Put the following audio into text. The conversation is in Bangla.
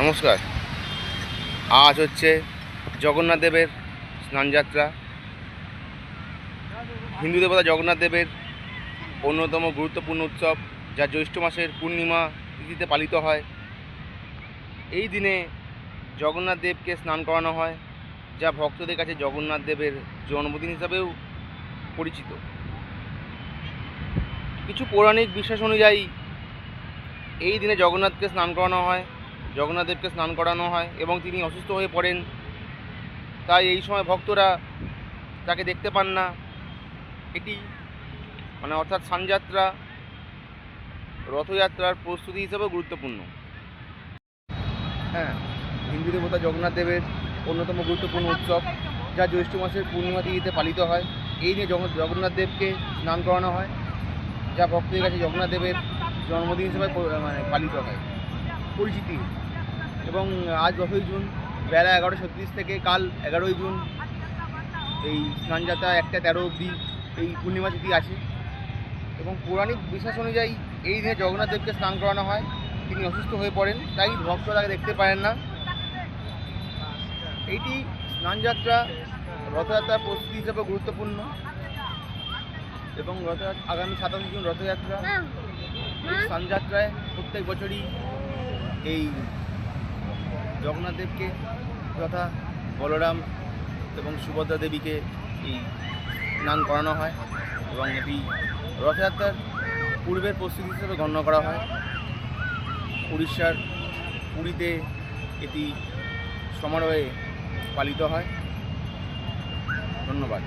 নমস্কার। আজ হচ্ছে জগন্নাথ দেবের স্নানযাত্রা। হিন্দু দেবতা জগন্নাথ দেবের অন্যতম গুরুত্বপূর্ণ উৎসব, যা জ্যৈষ্ঠ মাসের পূর্ণিমা তিথিতে পালিত হয়। এই দিনে জগন্নাথ দেবকে স্নান করানো হয়, যা ভক্তদের কাছে জগন্নাথ দেবের জন্মদিন হিসাবেও পরিচিত। কিছু পৌরাণিক বিশ্বাস অনুযায়ী এই দিনে জগন্নাথ দেবকে স্নান করানো হয় এবং তিনি অসুস্থ হয়ে পড়েন। তাই এই সময় ভক্তরা তাকে দেখতে পান না। এটি অর্থাৎ স্নানযাত্রা রথযাত্রার প্রস্তুতি হিসেবেও গুরুত্বপূর্ণ। হিন্দু দেবতা জগন্নাথ দেবের অন্যতম গুরুত্বপূর্ণ উৎসব, যা জ্যৈষ্ঠ মাসের পূর্ণিমা তিথিতে পালিত হয়। এই নিয়ে জগন্নাথ দেবকে স্নান করানো হয়, যা ভক্তদের কাছে জগন্নাথ দেবের জন্মদিন হিসেবে পালিত হয় পরিচিতি। এবং আজ 10ই জুন বেলা 11:36 থেকে কাল 11ই জুন এই স্নানযাত্রা 1টা 13 অবধি এই পূর্ণিমা তিথি আছে। এবং পৌরাণিক বিশ্বাস অনুযায়ী এই দিনে জগন্নাথ দেবকে স্নান করানো হয়। তিনি অসুস্থ হয়ে পড়েন, তাই ভক্তরা তাকে দেখতে পারেন না। এইটি স্নানযাত্রা রথযাত্রার প্রস্তুতি হিসেবে গুরুত্বপূর্ণ। এবং আগামী 27 জুন রথযাত্রা। এই স্নানযাত্রায় প্রত্যেক বছরই এই জগন্নাথ দেবকে তথা বলরাম এবং সুভদ্রা দেবীকে এই স্নান করানো হয় এবং এটি রথযাত্রার পূর্বের প্রস্তুতি হিসেবে গণ্য করা হয়। উড়িষ্যার পুরীতে এটি সমারোহে পালিত হয়। ধন্যবাদ।